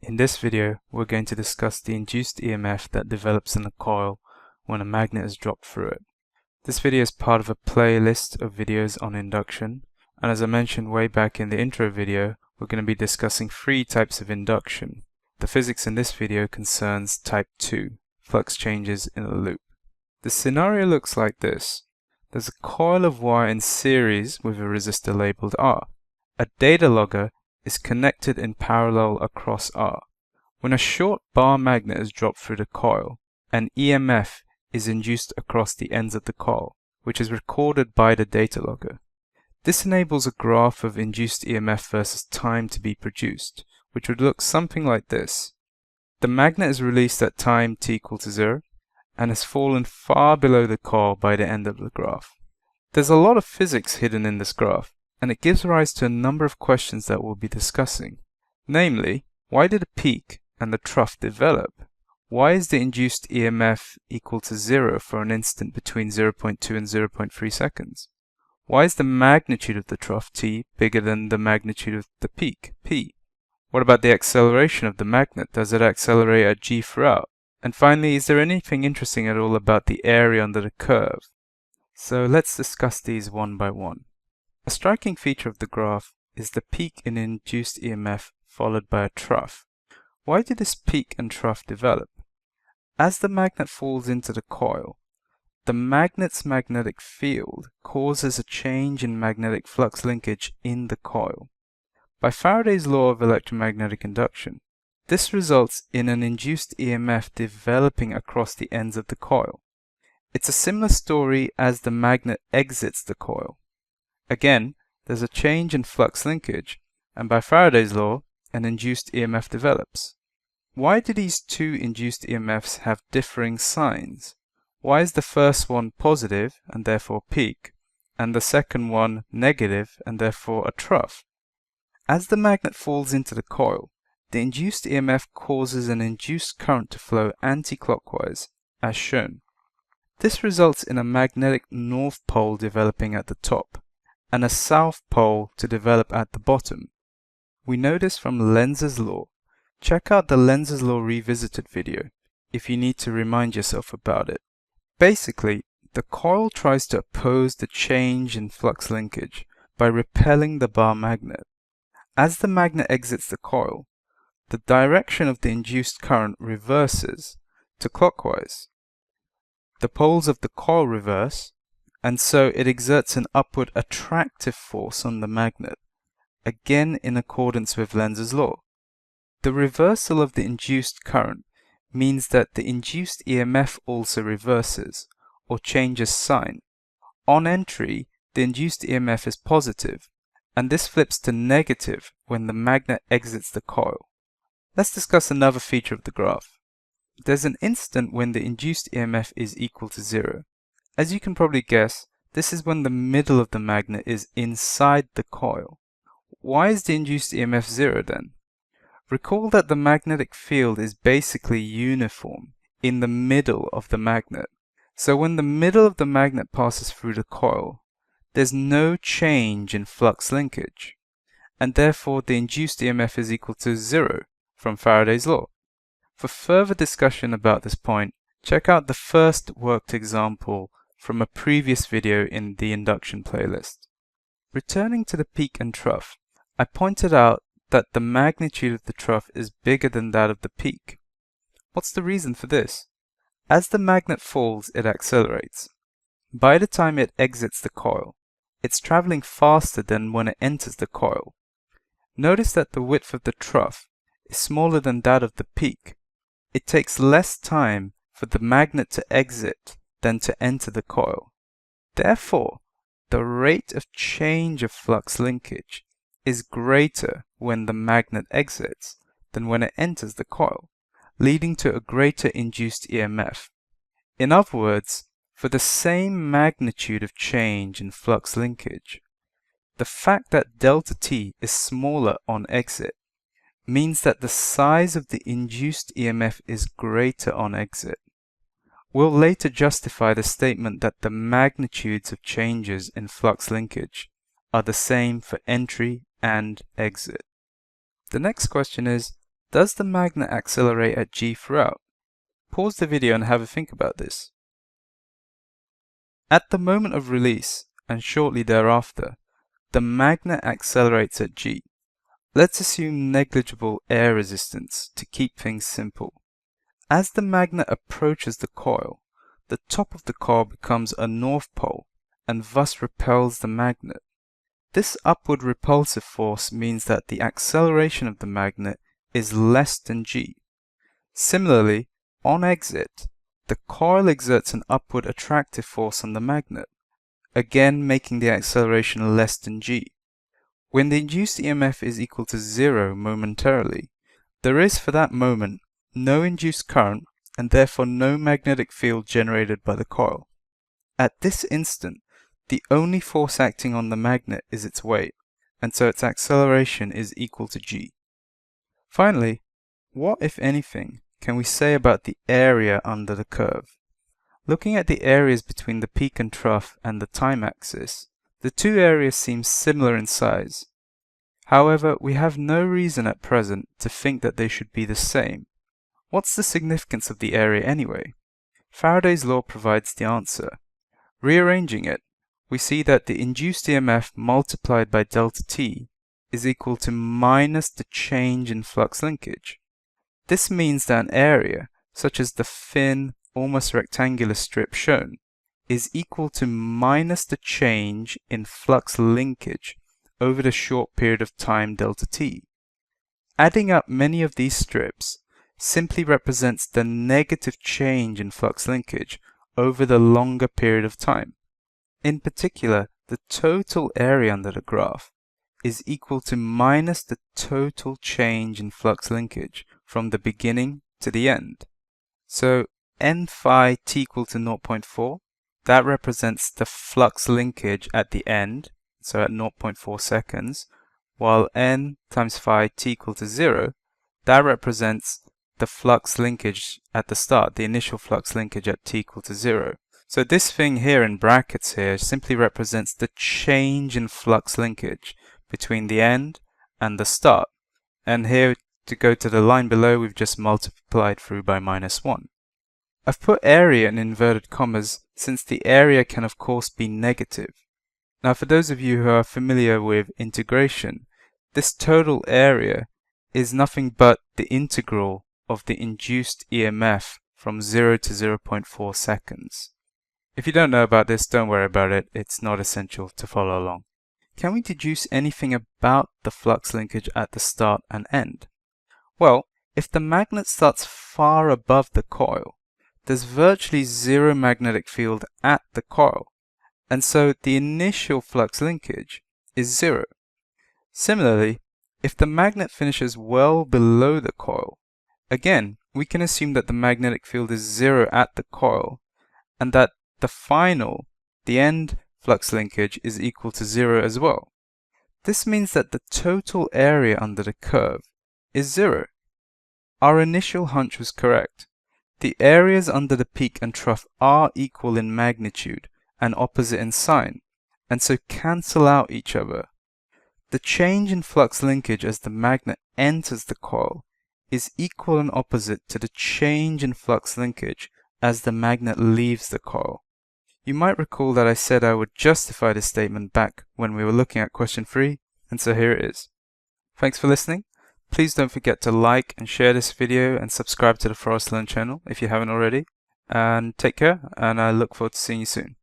In this video, we're going to discuss the induced EMF that develops in a coil when a magnet is dropped through it. This video is part of a playlist of videos on induction, and as I mentioned way back in the intro video, we're going to be discussing 3 types of induction. The physics in this video concerns type 2, flux changes in a loop. The scenario looks like this. There's a coil of wire in series with a resistor labeled R. A data logger is connected in parallel across R. When a short bar magnet is dropped through the coil, an EMF is induced across the ends of the coil, which is recorded by the data logger. This enables a graph of induced EMF versus time to be produced, which would look something like this. The magnet is released at time t equal to 0 and has fallen far below the coil by the end of the graph. There's a lot of physics hidden in this graph, and it gives rise to a number of questions that we'll be discussing. Namely, why did the peak and the trough develop? Why is the induced EMF equal to 0 for an instant between 0.2 and 0.3 seconds? Why is the magnitude of the trough t bigger than the magnitude of the peak p? What about the acceleration of the magnet? Does it accelerate at g throughout? And finally, is there anything interesting at all about the area under the curve? So let's discuss these one by one. A striking feature of the graph is the peak in induced EMF followed by a trough. Why did this peak and trough develop? As the magnet falls into the coil, the magnet's magnetic field causes a change in magnetic flux linkage in the coil. By Faraday's law of electromagnetic induction, this results in an induced EMF developing across the ends of the coil. It's a similar story as the magnet exits the coil. Again, there's a change in flux linkage, and by Faraday's law, an induced EMF develops. Why do these two induced EMFs have differing signs? Why is the first one positive, and therefore peak, and the second one negative, and therefore a trough? As the magnet falls into the coil, the induced EMF causes an induced current to flow anti-clockwise, as shown. This results in a magnetic north pole developing at the top, and a south pole to develop at the bottom. We know this from Lenz's law. Check out the Lenz's law revisited video if you need to remind yourself about it. Basically, the coil tries to oppose the change in flux linkage by repelling the bar magnet. As the magnet exits the coil, the direction of the induced current reverses to clockwise. The poles of the coil reverse, and so it exerts an upward attractive force on the magnet, again in accordance with Lenz's law. The reversal of the induced current means that the induced EMF also reverses, or changes sign. On entry, the induced EMF is positive, and this flips to negative when the magnet exits the coil. Let's discuss another feature of the graph. There's an instant when the induced EMF is equal to 0. As you can probably guess, this is when the middle of the magnet is inside the coil. Why is the induced EMF 0 then? Recall that the magnetic field is basically uniform in the middle of the magnet. So when the middle of the magnet passes through the coil, there's no change in flux linkage, and therefore the induced EMF is equal to 0 from Faraday's law. For further discussion about this point, check out the first worked example from a previous video in the induction playlist. Returning to the peak and trough, I pointed out that the magnitude of the trough is bigger than that of the peak. What's the reason for this? As the magnet falls, it accelerates. By the time it exits the coil, it's traveling faster than when it enters the coil. Notice that the width of the trough is smaller than that of the peak. It takes less time for the magnet to exit than to enter the coil. Therefore, the rate of change of flux linkage is greater when the magnet exits than when it enters the coil, leading to a greater induced EMF. In other words, for the same magnitude of change in flux linkage, the fact that delta t is smaller on exit means that the size of the induced EMF is greater on exit. We'll later justify the statement that the magnitudes of changes in flux linkage are the same for entry and exit. The next question is, Does the magnet accelerate at g throughout? Pause the video and have a think about this. At the moment of release, and shortly thereafter, the magnet accelerates at g. Let's assume negligible air resistance to keep things simple. As the magnet approaches the coil, the top of the coil becomes a north pole and thus repels the magnet. This upward repulsive force means that the acceleration of the magnet is less than g. Similarly, on exit, the coil exerts an upward attractive force on the magnet, again making the acceleration less than g. When the induced EMF is equal to 0 momentarily, there is for that moment no induced current and therefore no magnetic field generated by the coil. At this instant, the only force acting on the magnet is its weight, and so its acceleration is equal to g. Finally, what, if anything, can we say about the area under the curve? Looking at the areas between the peak and trough and the time axis, the two areas seem similar in size. However, we have no reason at present to think that they should be the same. What's the significance of the area anyway? Faraday's law provides the answer. Rearranging it, we see that the induced EMF multiplied by delta t is equal to minus the change in flux linkage. This means that an area, such as the thin, almost rectangular strip shown, is equal to minus the change in flux linkage over the short period of time delta t. Adding up many of these strips simply represents the negative change in flux linkage over the longer period of time. In particular, the total area under the graph is equal to minus the total change in flux linkage from the beginning to the end. So n phi t equal to 0.4, that represents the flux linkage at the end, so at 0.4 seconds, while n times phi t equal to 0, that represents the flux linkage at the start, the initial flux linkage at t equal to 0. So this thing here in brackets here simply represents the change in flux linkage between the end and the start. And here, to go to the line below, we've just multiplied through by -1. I've put area in inverted commas since the area can of course be negative. Now for those of you who are familiar with integration, this total area is nothing but the integral of the induced EMF from 0 to 0.4 seconds. If you don't know about this, don't worry about it, it's not essential to follow along. Can we deduce anything about the flux linkage at the start and end? Well, if the magnet starts far above the coil, there's virtually zero magnetic field at the coil, and so the initial flux linkage is 0. Similarly, if the magnet finishes well below the coil, again, we can assume that the magnetic field is 0 at the coil, and that the end flux linkage is equal to 0 as well. This means that the total area under the curve is 0. Our initial hunch was correct. The areas under the peak and trough are equal in magnitude and opposite in sign, and so cancel out each other. The change in flux linkage as the magnet enters the coil is equal and opposite to the change in flux linkage as the magnet leaves the coil. You might recall that I said I would justify this statement back when we were looking at question 3, and so here it is. Thanks for listening. Please don't forget to like and share this video and subscribe to the For Us to Learn channel if you haven't already. And take care, and I look forward to seeing you soon.